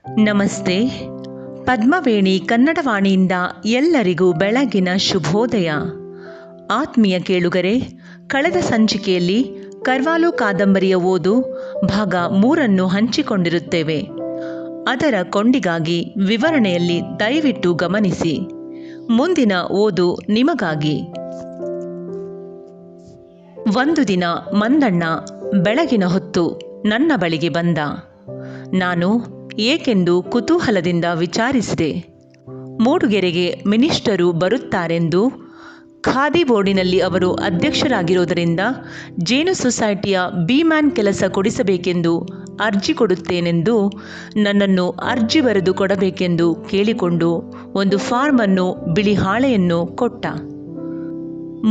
ನಮಸ್ತೆ. ಪದ್ಮವೇಣಿ ಕನ್ನಡವಾಣಿಯಿಂದ ಎಲ್ಲರಿಗೂ ಬೆಳಗಿನ ಶುಭೋದಯ. ಆತ್ಮೀಯ ಕೇಳುಗರೆ, ಕಳೆದ ಸಂಚಿಕೆಯಲ್ಲಿ ಕರ್ವಾಲೋ ಕಾದಂಬರಿಯ ಓದು ಭಾಗ 3 ಹಂಚಿಕೊಂಡಿರುತ್ತೇವೆ. ಅದರ ಕೊಂಡಿಗಾಗಿ ವಿವರಣೆಯಲ್ಲಿ ದಯವಿಟ್ಟು ಗಮನಿಸಿ. ಮುಂದಿನ ಓದು ನಿಮಗಾಗಿ. ಒಂದು ದಿನ ಮಂದಣ್ಣ ಬೆಳಗಿನ ಹೊತ್ತು ನನ್ನ ಬಳಿಗೆ ಬಂದ. ನಾನು ಏಕೆಂದು ಕುತೂಹಲದಿಂದ ವಿಚಾರಿಸಿದೆ. ಮೂಡುಗೆರೆಗೆ ಮಿನಿಸ್ಟರು ಬರುತ್ತಾರೆಂದು, ಖಾದಿ ಬೋರ್ಡಿನಲ್ಲಿ ಅವರು ಅಧ್ಯಕ್ಷರಾಗಿರುವುದರಿಂದ ಜೇನು ಸೊಸೈಟಿಯ ಬಿ-ಮ್ಯಾನ್ ಕೆಲಸ ಕೊಡಿಸಬೇಕೆಂದು ಅರ್ಜಿ ಕೊಡುತ್ತೇನೆಂದು ನನ್ನನ್ನು ಅರ್ಜಿ ಬರೆದು ಕೊಡಬೇಕೆಂದು ಕೇಳಿಕೊಂಡು ಒಂದು ಫಾರ್ಮನ್ನು, ಬಿಳಿ ಹಾಳೆಯನ್ನು ಕೊಟ್ಟ.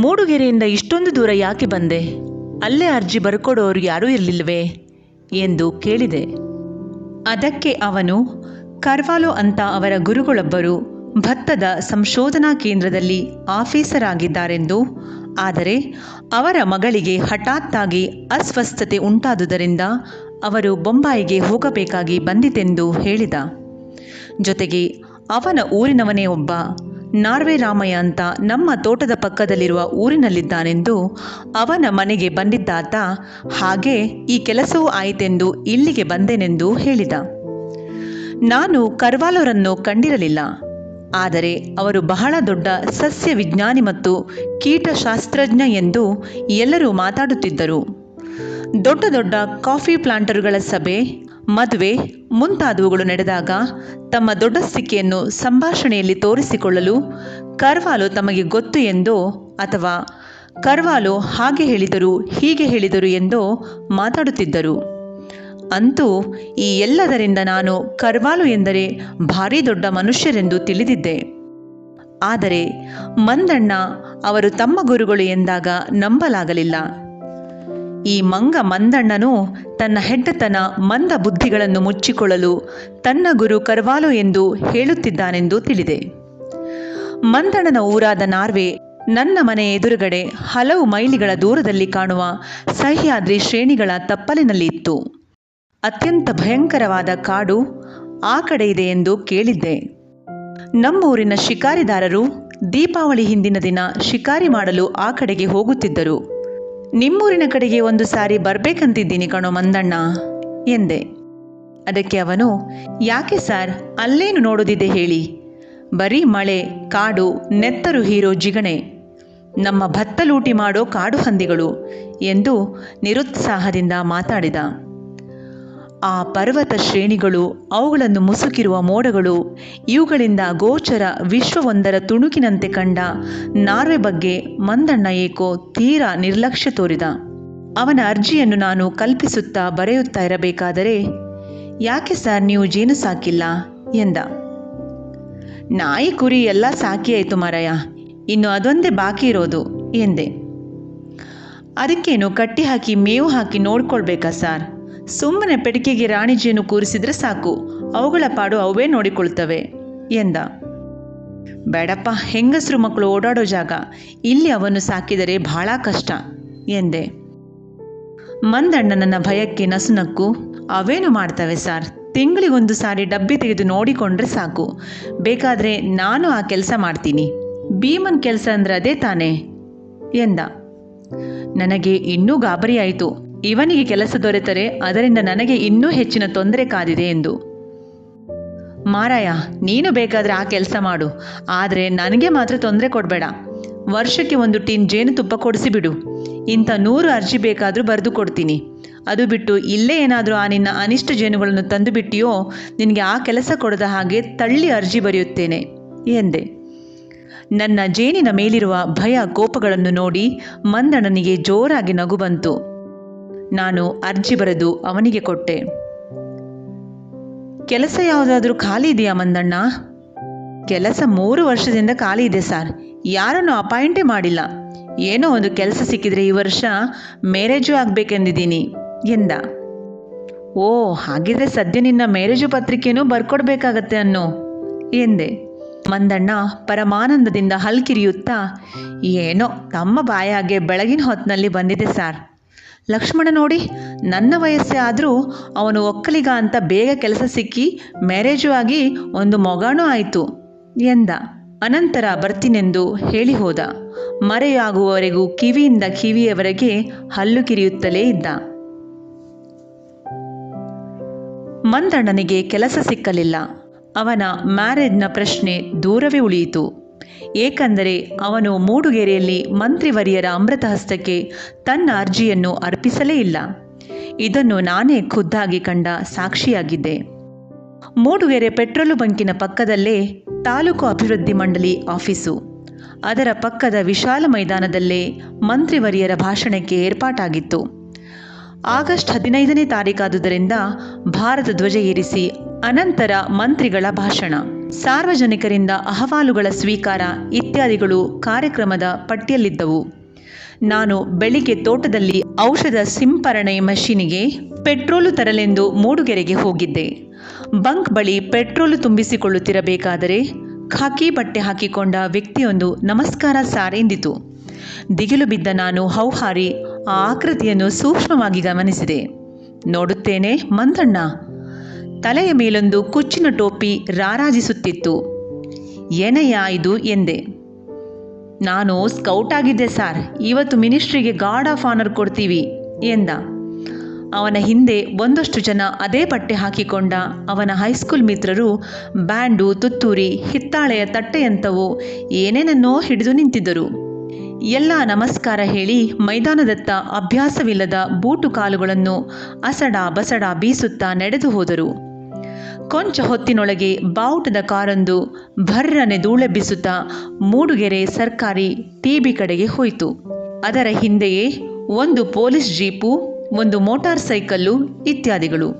ಮೂಡುಗೆರೆಯಿಂದ ಇಷ್ಟೊಂದು ದೂರ ಯಾಕೆ ಬಂದೆ? ಅಲ್ಲೇ ಅರ್ಜಿ ಬರ್ಕೊಡೋರು ಯಾರೂ ಇರಲಿಲ್ಲವೇ ಎಂದು ಕೇಳಿದೆ. ಅದಕ್ಕೆ ಅವನು, ಕರ್ವಾಲೋ ಅಂತ ಅವರ ಗುರುಗಳೊಬ್ಬರು ಭತ್ತದ ಸಂಶೋಧನಾ ಕೇಂದ್ರದಲ್ಲಿ ಆಫೀಸರ್ ಆಗಿದ್ದಾರೆಂದು, ಆದರೆ ಅವರ ಮಗಳಿಗೆ ಹಠಾತ್ತಾಗಿ ಅಸ್ವಸ್ಥತೆ ಉಂಟಾದುದರಿಂದ ಅವರು ಬೊಂಬಾಯಿಗೆ ಹೋಗಬೇಕಾಗಿ ಬಂದಿತೆಂದು ಹೇಳಿದ. ಜೊತೆಗೆ ಅವನ ಊರಿನವನೇ ಒಬ್ಬ ನಾರ್ವೆ ರಾಮಯ್ಯ ಅಂತ ನಮ್ಮ ತೋಟದ ಪಕ್ಕದಲ್ಲಿರುವ ಊರಿನಲ್ಲಿದ್ದಾನೆಂದು, ಅವನ ಮನೆಗೆ ಬಂದಿದ್ದಾತ, ಹಾಗೆ ಈ ಕೆಲಸವೂ ಆಯಿತೆಂದು ಇಲ್ಲಿಗೆ ಬಂದೆನೆಂದು ಹೇಳಿದ. ನಾನು ಕರ್ವಾಲೋರನ್ನು ಕಂಡಿರಲಿಲ್ಲ, ಆದರೆ ಅವರು ಬಹಳ ದೊಡ್ಡ ಸಸ್ಯ ವಿಜ್ಞಾನಿ ಮತ್ತು ಕೀಟಶಾಸ್ತ್ರಜ್ಞ ಎಂದು ಎಲ್ಲರೂ ಮಾತಾಡುತ್ತಿದ್ದರು. ದೊಡ್ಡ ದೊಡ್ಡ ಕಾಫಿ ಪ್ಲಾಂಟರುಗಳ ಸಭೆ, ಮದುವೆ ಮುಂತಾದವುಗಳು ನಡೆದಾಗ ತಮ್ಮ ದೊಡ್ಡಸ್ತಿಕೆಯನ್ನು ಸಂಭಾಷಣೆಯಲ್ಲಿ ತೋರಿಸಿಕೊಳ್ಳಲು ಕರ್ವಾಲೋ ತಮಗೆ ಗೊತ್ತು ಎಂದೋ, ಅಥವಾ ಕರ್ವಾಲೋ ಹಾಗೆ ಹೇಳಿದರು ಹೀಗೆ ಹೇಳಿದರು ಎಂದೋ ಮಾತಾಡುತ್ತಿದ್ದರು. ಅಂತೂ ಈ ಎಲ್ಲದರಿಂದ ನಾನು ಕರ್ವಾಲೋ ಎಂದರೆ ಭಾರೀ ದೊಡ್ಡ ಮನುಷ್ಯರೆಂದು ತಿಳಿದಿದ್ದೆ. ಆದರೆ ಮಂದಣ್ಣ ಅವರು ತಮ್ಮ ಗುರುಗಳು ಎಂದಾಗ ನಂಬಲಾಗಲಿಲ್ಲ. ಈ ಮಂದಣ್ಣನು ತನ್ನ ಹೆಡ್ಡತನ ಮಂದ ಬುದ್ಧಿಗಳನ್ನು ಮುಚ್ಚಿಕೊಳ್ಳಲು ತನ್ನ ಗುರು ಕರ್ವಾಲೋ ಎಂದು ಹೇಳುತ್ತಿದ್ದಾನೆಂದು ತಿಳಿದೆ. ಮಂದಣ್ಣನ ಊರಾದ ನಾರ್ವೆ ನನ್ನ ಮನೆ ಎದುರುಗಡೆ ಹಲವು ಮೈಲಿಗಳ ದೂರದಲ್ಲಿ ಕಾಣುವ ಸಹ್ಯಾದ್ರಿ ಶ್ರೇಣಿಗಳ ತಪ್ಪಲಿನಲ್ಲಿ ಇತ್ತು. ಅತ್ಯಂತ ಭಯಂಕರವಾದ ಕಾಡು ಆ ಕಡೆ ಇದೆ ಎಂದು ಕೇಳಿದ್ದೆ. ನಮ್ಮೂರಿನ ಶಿಕಾರಿದಾರರು ದೀಪಾವಳಿ ಹಿಂದಿನ ದಿನ ಶಿಕಾರಿ ಮಾಡಲು ಆ ಕಡೆಗೆ ಹೋಗುತ್ತಿದ್ದರು. ನಿಮ್ಮೂರಿನ ಕಡೆಗೆ ಒಂದು ಸಾರಿ ಬರ್ಬೇಕಂತಿದ್ದೀನಿ ಕಣೋ ಮಂದಣ್ಣ ಎಂದೆ. ಅದಕ್ಕೆ ಅವನು, ಯಾಕೆ ಸಾರ್, ಅಲ್ಲೇನು ನೋಡೋದಿದೆ ಹೇಳಿ? ಬರೀ ಮಳೆ, ಕಾಡು, ನೆತ್ತರು ಹೀರೋ ಜಿಗಣೆ, ನಮ್ಮ ಭತ್ತ ಲೂಟಿ ಮಾಡೋ ಕಾಡು ಹಂದಿಗಳು ಎಂದು ನಿರುತ್ಸಾಹದಿಂದ ಮಾತಾಡಿದ. ಆ ಪರ್ವತ ಶ್ರೇಣಿಗಳು, ಅವುಗಳನ್ನು ಮುಸುಕಿರುವ ಮೋಡಗಳು, ಇವುಗಳಿಂದ ಗೋಚರ ವಿಶ್ವವೊಂದರ ತುಣುಕಿನಂತೆ ಕಂಡ ನಾರ್ವೆ ಬಗ್ಗೆ ಮಂದಣ್ಣ ಏಕೋ ತೀರಾ ನಿರ್ಲಕ್ಷ್ಯ ತೋರಿದ. ಅವನ ಅರ್ಜಿಯನ್ನು ನಾನು ಕಲ್ಪಿಸುತ್ತಾ ಬರೆಯುತ್ತಾ ಇರಬೇಕಾದರೆ, ಯಾಕೆ ಸರ್ ನೀವು ಜೇನು ಸಾಕಿಲ್ಲ ಎಂದ. ನಾಯಿ ಕುರಿ ಎಲ್ಲ ಸಾಕಿಯಾಯಿತು ಮಾರಾಯ, ಇನ್ನು ಅದೊಂದೇ ಬಾಕಿ ಇರೋದು ಎಂದೆ. ಅದಕ್ಕೇನು ಕಟ್ಟಿ ಹಾಕಿ ಮೇವು ಹಾಕಿ ನೋಡ್ಕೊಳ್ಬೇಕಾ ಸಾರ್? ಸುಮ್ಮನೆ ಪೆಟಿಕೆಗೆ ರಾಣಿ ಜೇನು ಕೂರಿಸಿದ್ರೆ ಸಾಕು, ಅವುಗಳ ಪಾಡು ಅವೇ ನೋಡಿಕೊಳ್ತವೆ ಎಂದ. ಬೇಡಪ್ಪ, ಹೆಂಗಸರು ಮಕ್ಕಳು ಓಡಾಡೋ ಜಾಗ, ಇಲ್ಲಿ ಅವನ್ನು ಸಾಕಿದರೆ ಬಹಳ ಕಷ್ಟ ಎಂದೆ. ಮಂದಣ್ಣನ ಭಯಕ್ಕೆ ನಸುನಕ್ಕು, ಅವೇನು ಮಾಡ್ತವೆ ಸಾರ್, ತಿಂಗಳಿಗೊಂದು ಸಾರಿ ಡಬ್ಬಿ ತೆಗೆದು ನೋಡಿಕೊಂಡ್ರೆ ಸಾಕು, ಬೇಕಾದರೆ ನಾನು ಆ ಕೆಲಸ ಮಾಡ್ತೀನಿ, ಭೀಮನ್ ಕೆಲಸ ಅಂದ್ರೆ ಅದೇ ತಾನೇ ಎಂದ. ನನಗೆ ಇನ್ನೂ ಗಾಬರಿಯಾಯಿತು. ಇವನಿಗೆ ಕೆಲಸ ದೊರೆತರೆ ಅದರಿಂದ ನನಗೆ ಇನ್ನೂ ಹೆಚ್ಚಿನ ತೊಂದರೆ ಕಾದಿದೆ ಎಂದು. ಮಾರಾಯ, ನೀನು ಬೇಕಾದರೆ ಆ ಕೆಲಸ ಮಾಡು, ಆದರೆ ನನಗೆ ಮಾತ್ರ ತೊಂದರೆ ಕೊಡಬೇಡ. ವರ್ಷಕ್ಕೆ 1 ಟಿನ್ ಜೇನುತುಪ್ಪ ಕೊಡಿಸಿಬಿಡು. ಇಂಥ 100 ಅರ್ಜಿ ಬೇಕಾದರೂ ಬರೆದು ಕೊಡ್ತೀನಿ. ಅದು ಬಿಟ್ಟು ಇಲ್ಲೇ ಏನಾದರೂ ಆ ನಿನ್ನ ಅನಿಷ್ಟ ಜೇನುಗಳನ್ನು ತಂದು ಬಿಟ್ಟಿಯೋ, ನಿನಗೆ ಆ ಕೆಲಸ ಕೊಡದ ಹಾಗೆ ತಳ್ಳಿ ಅರ್ಜಿ ಬರೆಯುತ್ತೇನೆ ಎಂದೆ. ನನ್ನ ಜೇನಿನ ಮೇಲಿರುವ ಭಯ ಕೋಪಗಳನ್ನು ನೋಡಿ ಮಂದಣ್ಣನಿಗೆ ಜೋರಾಗಿ ನಗು ಬಂತು. ನಾನು ಅರ್ಜಿ ಬರೆದು ಅವನಿಗೆ ಕೊಟ್ಟೆ. ಕೆಲಸ ಯಾವುದಾದ್ರೂ ಖಾಲಿ ಇದೆಯಾ ಮಂದಣ್ಣ? ಕೆಲಸ 3 ವರ್ಷದಿಂದ ಖಾಲಿ ಇದೆ ಸಾರ್, ಯಾರನ್ನು ಅಪಾಯಿಂಟೇ ಮಾಡಿಲ್ಲ. ಏನೋ ಒಂದು ಕೆಲಸ ಸಿಕ್ಕಿದ್ರೆ ಈ ವರ್ಷ ಮ್ಯಾರೇಜು ಆಗಬೇಕೆಂದಿದ್ದೀನಿ ಎಂದ. ಓ, ಹಾಗಿದ್ರೆ ಸದ್ಯ ನಿನ್ನ ಮ್ಯಾರೇಜು ಪತ್ರಿಕೆನೂ ಬರ್ಕೊಡ್ಬೇಕಾಗತ್ತೆ ಅನ್ನೋ ಎಂದೆ. ಮಂದಣ್ಣ ಪರಮಾನಂದದಿಂದ ಹಲ್ಕಿರಿಯುತ್ತಾ, ಏನೋ ತಮ್ಮ ಬಾಯಾಗೆ ಬೆಳಗಿನ ಹೊತ್ತಿನಲ್ಲಿ ಬಂದಿದೆ ಸಾರ್, ಲಕ್ಷ್ಮಣ ನೋಡಿ, ನನ್ನ ವಯಸ್ಸೇ ಆದರೂ ಅವನು ಒಕ್ಕಲಿಗ ಅಂತ ಬೇಗ ಕೆಲಸ ಸಿಕ್ಕಿ ಮ್ಯಾರೇಜು ಆಗಿ ಒಂದು ಮೊಗಾಣೂ ಆಯಿತು ಎಂದ. ಅನಂತರ ಬರ್ತೀನೆಂದು ಹೇಳಿ ಹೋದ. ಮರೆಯಾಗುವವರೆಗೂ ಕಿವಿಯಿಂದ ಕಿವಿಯವರೆಗೆ ಹಲ್ಲು ಕಿರಿಯುತ್ತಲೇ ಇದ್ದ. ಮಂದಣ್ಣನಿಗೆ ಕೆಲಸ ಸಿಕ್ಕಲಿಲ್ಲ. ಅವನ ಮ್ಯಾರೇಜ್ನ ಪ್ರಶ್ನೆ ದೂರವೇ ಉಳಿಯಿತು. ಏಕೆಂದರೆ ಅವನು ಮೂಡುಗೆರೆಯಲ್ಲಿ ಮಂತ್ರಿವರಿಯರ ಅಮೃತಹಸ್ತಕ್ಕೆ ತನ್ನ ಅರ್ಜಿಯನ್ನು ಅರ್ಪಿಸಲೇ ಇಲ್ಲ. ಇದನ್ನು ನಾನೇ ಖುದ್ದಾಗಿ ಕಂಡ ಸಾಕ್ಷಿಯಾಗಿದ್ದೆ. ಮೂಡುಗೆರೆ ಪೆಟ್ರೋಲು ಬಂಕಿನ ಪಕ್ಕದಲ್ಲೇ ತಾಲೂಕು ಅಭಿವೃದ್ಧಿ ಮಂಡಳಿ ಆಫೀಸು. ಅದರ ಪಕ್ಕದ ವಿಶಾಲ ಮೈದಾನದಲ್ಲೇ ಮಂತ್ರಿವರಿಯರ ಭಾಷಣಕ್ಕೆ ಏರ್ಪಾಟಾಗಿತ್ತು. ಆಗಸ್ಟ್ 15ನೇ ತಾರೀಕಾದುದರಿಂದ ಭಾರತ ಧ್ವಜ ಏರಿಸಿ ಅನಂತರ ಮಂತ್ರಿಗಳ ಭಾಷಣ, ಸಾರ್ವಜನಿಕರಿಂದ ಅಹವಾಲುಗಳ ಸ್ವೀಕಾರ ಇತ್ಯಾದಿಗಳು ಕಾರ್ಯಕ್ರಮದ ಪಟ್ಟಿಯಲ್ಲಿದ್ದವು. ನಾನು ಬೆಳಿಗ್ಗೆ ತೋಟದಲ್ಲಿ ಔಷಧ ಸಿಂಪರಣೆ ಮಷೀನಿಗೆ ಪೆಟ್ರೋಲು ತರಲೆಂದು ಮೂಡುಗೆರೆಗೆ ಹೋಗಿದ್ದೆ. ಬಂಕ್ ಬಳಿ ಪೆಟ್ರೋಲು ತುಂಬಿಸಿಕೊಳ್ಳುತ್ತಿರಬೇಕಾದರೆ ಖಾಕಿ ಬಟ್ಟೆ ಹಾಕಿಕೊಂಡ ವ್ಯಕ್ತಿಯೊಂದು ನಮಸ್ಕಾರ ಸಾರ್ ಎಂದಿತು. ದಿಗಿಲು ಬಿದ್ದ ನಾನು ಹೌಹಾರಿ ಆ ಆಕೃತಿಯನ್ನು ಸೂಕ್ಷ್ಮವಾಗಿ ಗಮನಿಸಿದೆ. ನೋಡುತ್ತೇನೆ, ಮಂದಣ್ಣ. ತಲೆಯ ಮೇಲೊಂದು ಕುಚ್ಚಿನ ಟೋಪಿ ರಾರಾಜಿಸುತ್ತಿತ್ತು. ಏನಯ್ಯ ಇದು ಎಂದೆ. ನಾನು ಸ್ಕೌಟ್ ಆಗಿದ್ದೆ ಸಾರ್, ಇವತ್ತು ಮಿನಿಸ್ಟ್ರಿಗೆ ಗಾರ್ಡ್ ಆಫ್ ಆನರ್ ಕೊಡ್ತೀವಿ ಎಂದ. ಅವನ ಹಿಂದೆ ಒಂದಷ್ಟು ಜನ ಅದೇ ಬಟ್ಟೆ ಹಾಕಿಕೊಂಡ ಅವನ ಹೈಸ್ಕೂಲ್ ಮಿತ್ರರು ಬ್ಯಾಂಡು, ತುತ್ತೂರಿ, ಹಿತ್ತಾಳೆಯ ತಟ್ಟೆಯಂಥವು ಏನೇನನ್ನೋ ಹಿಡಿದು ನಿಂತಿದ್ದರು. ಎಲ್ಲ ನಮಸ್ಕಾರ ಹೇಳಿ ಮೈದಾನದತ್ತ ಅಭ್ಯಾಸವಿಲ್ಲದ ಬೂಟು ಕಾಲುಗಳನ್ನು ಅಸಡ ಬಸಡ ಬೀಸುತ್ತಾ ನಡೆದು ಹೋದರು. ಕೊಂಚ ಹೊತ್ತಿನೊಳಗೆ ಬಾವುಟದ ಕಾರೊಂದು ಭರ್ರನೆ ಧೂಳೆಬ್ಬಿಸುತ್ತಾ ಮೂಡುಗೆರೆ ಸರ್ಕಾರಿ ಟಿಬಿ ಕಡೆಗೆ ಹೋಯಿತು. ಅದರ ಹಿಂದೆಯೇ ಒಂದು ಪೊಲೀಸ್ ಜೀಪು, ಒಂದು ಮೋಟಾರ್ ಸೈಕಲ್ಲು ಇತ್ಯಾದಿಗಳು.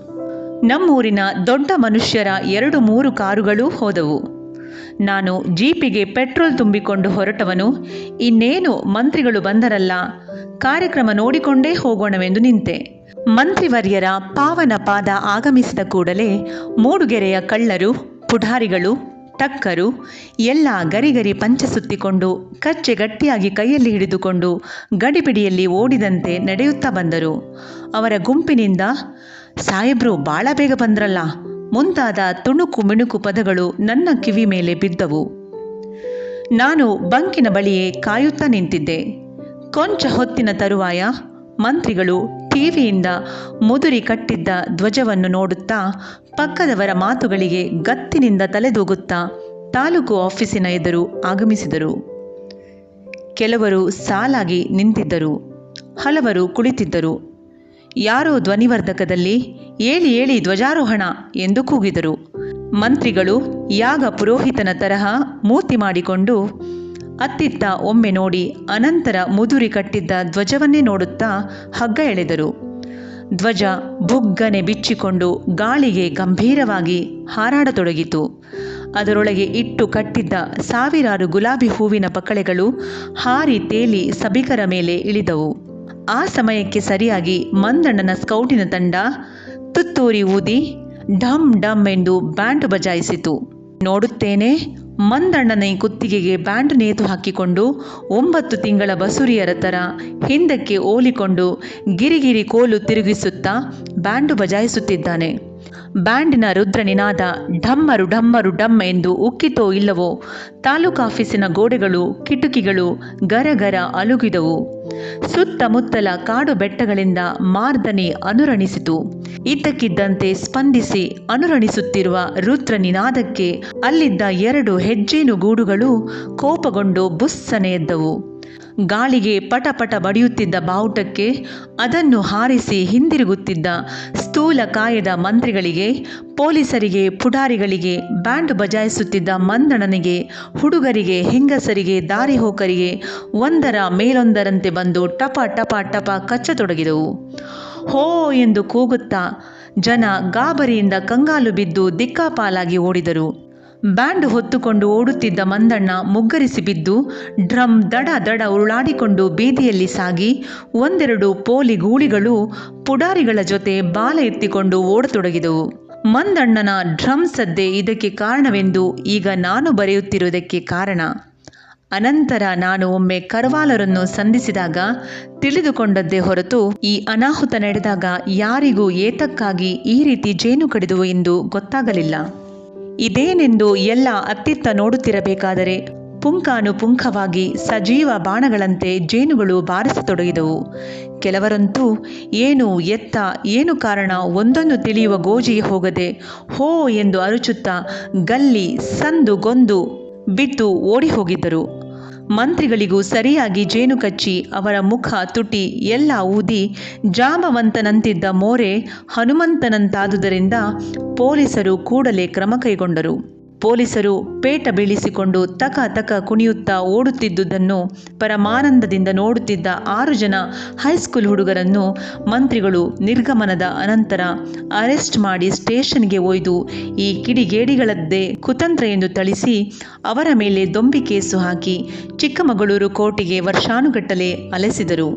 ನಮ್ಮೂರಿನ ದೊಡ್ಡ ಮನುಷ್ಯರ 2-3 ಕಾರುಗಳೂ ಹೋದವು. ನಾನು ಜೀಪಿಗೆ ಪೆಟ್ರೋಲ್ ತುಂಬಿಕೊಂಡು ಹೊರಟವನು ಇನ್ನೇನು ಮಂತ್ರಿಗಳು ಬಂದರಲ್ಲ, ಕಾರ್ಯಕ್ರಮ ನೋಡಿಕೊಂಡೇ ಹೋಗೋಣವೆಂದು ನಿಂತೆ. ಮಂತ್ರಿವರ್ಯರ ಪಾವನ ಪಾದ ಆಗಮಿಸಿದ ಕೂಡಲೇ ಮೂಡುಗೆರೆಯ ಕಳ್ಳರು, ಪುಢಾರಿಗಳು, ಟಕ್ಕರು ಎಲ್ಲ ಗರಿಗರಿ ಪಂಚ ಸುತ್ತಿಕೊಂಡು ಕಚ್ಚೆ ಗಟ್ಟಿಯಾಗಿ ಕೈಯಲ್ಲಿ ಹಿಡಿದುಕೊಂಡು ಗಡಿಬಿಡಿಯಲ್ಲಿ ಓಡಿದಂತೆ ನಡೆಯುತ್ತಾ ಬಂದರು. ಅವರ ಗುಂಪಿನಿಂದ ಸಾಹೇಬ್ರು ಭಾಳ ಬೇಗ ಬಂದ್ರಲ್ಲ ಮುಂತಾದ ತುಣುಕು ಮಿಣುಕು ಪದಗಳು ನನ್ನ ಕಿವಿ ಮೇಲೆ ಬಿದ್ದವು. ನಾನು ಬಂಕಿನ ಬಳಿಯೇ ಕಾಯುತ್ತಾ ನಿಂತಿದ್ದೆ. ಕೊಂಚ ಹೊತ್ತಿನ ತರುವಾಯ ಮಂತ್ರಿಗಳು ಟಿವಿಯಿಂದ ಮುದುರಿ ಕಟ್ಟಿದ್ದ ಧ್ವಜವನ್ನು ನೋಡುತ್ತಾ ಪಕ್ಕದವರ ಮಾತುಗಳಿಗೆ ಗತ್ತಿನಿಂದ ತಲೆದೂಗುತ್ತಾ ತಾಲೂಕು ಆಫೀಸಿನ ಎದುರು ಆಗಮಿಸಿದರು. ಕೆಲವರು ಸಾಲಾಗಿ ನಿಂತಿದ್ದರು, ಹಲವರು ಕುಳಿತಿದ್ದರು. ಯಾರೋ ಧ್ವನಿವರ್ಧಕದಲ್ಲಿ ಏಳಿ ಏಳಿ ಧ್ವಜಾರೋಹಣ ಎಂದು ಕೂಗಿದರು. ಮಂತ್ರಿಗಳು ಯಾಗ ಪುರೋಹಿತನ ತರಹ ಮೂತಿ ಮಾಡಿಕೊಂಡು ಅತ್ತಿತ್ತ ಒಮ್ಮೆ ನೋಡಿ ಅನಂತರ ಮುದುರಿ ಕಟ್ಟಿದ್ದ ಧ್ವಜವನ್ನೇ ನೋಡುತ್ತಾ ಹಗ್ಗ ಎಳೆದರು. ಧ್ವಜ ಬುಗ್ಗನೆ ಬಿಚ್ಚಿಕೊಂಡು ಗಾಳಿಗೆ ಗಂಭೀರವಾಗಿ ಹಾರಾಡತೊಡಗಿತು. ಅದರೊಳಗೆ ಇಟ್ಟು ಕಟ್ಟಿದ್ದ ಸಾವಿರಾರು ಗುಲಾಬಿ ಹೂವಿನ ಪಕಳೆಗಳು ಹಾರಿ ತೇಲಿ ಸಭಿಕರ ಮೇಲೆ ಇಳಿದವು. ಆ ಸಮಯಕ್ಕೆ ಸರಿಯಾಗಿ ಮಂದಣ್ಣನ ಸ್ಕೌಟಿನ ತಂಡ ತುತ್ತೂರಿ ಊದಿ ಢಮ್ ಢಮ್ ಎಂದು ಬ್ಯಾಂಡ್ ಬಜಾಯಿಸಿತು. ನೋಡುತ್ತೇನೆ, ಮಂದಣ್ಣನ ಕುತ್ತಿಗೆಗೆ ಬ್ಯಾಂಡ್ ನೇತು ಹಾಕಿಕೊಂಡು 9 ತಿಂಗಳ ಬಸುರಿಯರ ಥರ ಹಿಂದಕ್ಕೆ ಓಲಿಕೊಂಡು ಗಿರಿಗಿರಿ ಕೋಲು ತಿರುಗಿಸುತ್ತಾ ಬ್ಯಾಂಡು ಬಜಾಯಿಸುತ್ತಿದ್ದಾನೆ. ಬ್ಯಾಂಡಿನ ರುದ್ರನಿನಾದ ಢಮ್ಮರು ಢಮ್ಮರು ಢಮ್ ಎಂದು ಉಕ್ಕಿತೋ ಇಲ್ಲವೋ ತಾಲೂಕಾಫೀಸಿನ ಗೋಡೆಗಳು, ಕಿಟಕಿಗಳು ಗರಗರ ಅಲುಗಿದವು. ಸುತ್ತಮುತ್ತಲ ಕಾಡು ಬೆಟ್ಟಗಳಿಂದ ಮಾರ್ದನಿ ಅನುರಣಿಸಿತು. ಇದ್ದಕ್ಕಿದ್ದಂತೆ ಸ್ಪಂದಿಸಿ ಅನುರಣಿಸುತ್ತಿರುವ ರುದ್ರನಿನಾದಕ್ಕೆ ಅಲ್ಲಿದ್ದ 2 ಹೆಜ್ಜೇನು ಗೂಡುಗಳು ಕೋಪಗೊಂಡು ಬುಸ್ಸನೆ ಎದ್ದವು. ಗಾಳಿಗೆ ಪಟಪಟ ಬಡಿಯುತ್ತಿದ್ದ ಬಾವುಟಕ್ಕೆ ಅದನ್ನು ಹಾರಿಸಿ ಹಿಂದಿರುಗುತ್ತಿದ್ದ ಸ್ಥೂಲ ಕಾಯದ ಮಂತ್ರಿಗಳಿಗೆ, ಪೊಲೀಸರಿಗೆ, ಪುಢಾರಿಗಳಿಗೆ, ಬ್ಯಾಂಡ್ ಬಜಾಯಿಸುತ್ತಿದ್ದ ಮಂದಣ್ಣನಿಗೆ, ಹುಡುಗರಿಗೆ, ಹೆಂಗಸರಿಗೆ, ದಾರಿಹೋಕರಿಗೆ ಒಂದರ ಮೇಲೊಂದರಂತೆ ಬಂದು ಟಪ ಟಪ ಟಪ ಕಚ್ಚತೊಡಗಿದವು. ಹೋ ಎಂದು ಕೂಗುತ್ತಾ ಜನ ಗಾಬರಿಯಿಂದ ಕಂಗಾಲು ಬಿದ್ದು ದಿಕ್ಕಾಪಾಲಾಗಿ ಓಡಿದರು. ಬ್ಯಾಂಡ್ ಹೊತ್ತುಕೊಂಡು ಓಡುತ್ತಿದ್ದ ಮಂದಣ್ಣ ಮುಗ್ಗರಿಸಿ ಬಿದ್ದು ಡ್ರಮ್ ದಡ ದಡ ಉರುಳಾಡಿಕೊಂಡು ಬೀದಿಯಲ್ಲಿ ಸಾಗಿ 1-2 ಪೋಲಿ ಗೂಳಿಗಳು ಪುಡಾರಿಗಳ ಜೊತೆ ಬಾಲ ಎತ್ತಿಕೊಂಡು ಓಡತೊಡಗಿದವು. ಮಂದಣ್ಣನ ಡ್ರಮ್ ಸದ್ದೆ ಇದಕ್ಕೆ ಕಾರಣವೆಂದು ಈಗ ನಾನು ಬರೆಯುತ್ತಿರುವುದಕ್ಕೆ ಕಾರಣ. ಅನಂತರ ನಾನು ಒಮ್ಮೆ ಕರ್ವಾಲರನ್ನು ಸಂಧಿಸಿದಾಗ ತಿಳಿದುಕೊಂಡದ್ದೇ ಹೊರತು ಈ ಅನಾಹುತ ನಡೆದಾಗ ಯಾರಿಗೂ ಏತಕ್ಕಾಗಿ ಈ ರೀತಿ ಜೇನು ಕಡಿದುವು ಎಂದು ಗೊತ್ತಾಗಲಿಲ್ಲ. ಇದೇನೆಂದು ಎಲ್ಲ ಅತ್ತಿತ್ತ ನೋಡುತ್ತಿರಬೇಕಾದರೆ ಪುಂಖಾನುಪುಂಖವಾಗಿ ಸಜೀವ ಬಾಣಗಳಂತೆ ಜೇನುಗಳು ಬಾರಿಸತೊಡಗಿದವು. ಕೆಲವರಂತೂ ಏನು ಎತ್ತ ಏನು ಕಾರಣ ಒಂದೊಂದು ತಿಳಿಯುವ ಗೋಜಿಗೆ ಹೋಗದೆ ಹೋ ಎಂದು ಅರುಚುತ್ತಾ ಗಲ್ಲಿ ಸಂದು ಗೊಂದು ಬಿಟ್ಟು ಓಡಿ ಹೋಗಿದ್ದರು. ಮಂತ್ರಿಗಳಿಗೂ ಸರಿಯಾಗಿ ಜೇನು ಕಚ್ಚಿ ಅವರ ಮುಖ ತುಟಿ ಎಲ್ಲ ಊದಿ ಜಾಮವಂತನಂತಿದ್ದ ಮೋರೆ ಹನುಮಂತನಂತಾದುದರಿಂದ ಪೊಲೀಸರು ಕೂಡಲೇ ಕ್ರಮ ಕೈಗೊಂಡರು. ಪೊಲೀಸರು ಪೇಟ ಬೀಳಿಸಿಕೊಂಡು ತಕ ತಕ ಕುಣಿಯುತ್ತಾ ಓಡುತ್ತಿದ್ದುದನ್ನು ಪರಮಾನಂದದಿಂದ ನೋಡುತ್ತಿದ್ದ 6 ಜನ ಹೈಸ್ಕೂಲ್ ಹುಡುಗರನ್ನು ಮಂತ್ರಿಗಳು ನಿರ್ಗಮನದ ಅನಂತರ ಅರೆಸ್ಟ್ ಮಾಡಿ ಸ್ಟೇಷನ್ಗೆ ಒಯ್ದು ಈ ಕಿಡಿಗೇಡಿಗಳದ್ದೇ ಕುತಂತ್ರ ಎಂದು ಥಳಿಸಿ ಅವರ ಮೇಲೆ ದೊಂಬಿ ಕೇಸು ಹಾಕಿ ಚಿಕ್ಕಮಗಳೂರು ಕೋರ್ಟಿಗೆ ವರ್ಷಾನುಗಟ್ಟಲೆ ಅಲೆಸಿದರು.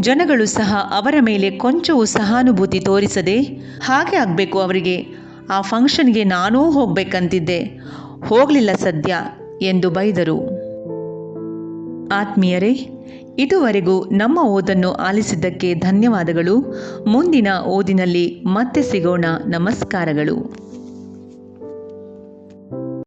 ಜನಗಳು ಸಹ ಅವರ ಮೇಲೆ ಕೊಂಚವೂ ಸಹಾನುಭೂತಿ ತೋರಿಸದೆ ಹಾಗೆ ಆಗಬೇಕು ಅವರಿಗೆ, ಆ ಫಂಕ್ಷನ್ಗೆ ನಾನೂ ಹೋಗ್ಬೇಕಂತಿದ್ದೆ, ಹೋಗಲಿಲ್ಲ ಸದ್ಯ ಎಂದು ಬೈದರು. ಆತ್ಮೀಯರೇ, ಇದುವರೆಗೂ ನಮ್ಮ ಓದನ್ನು ಆಲಿಸಿದ್ದಕ್ಕೆ ಧನ್ಯವಾದಗಳು. ಮುಂದಿನ ಓದಿನಲ್ಲಿ ಮತ್ತೆ ಸಿಗೋಣ. ನಮಸ್ಕಾರಗಳು.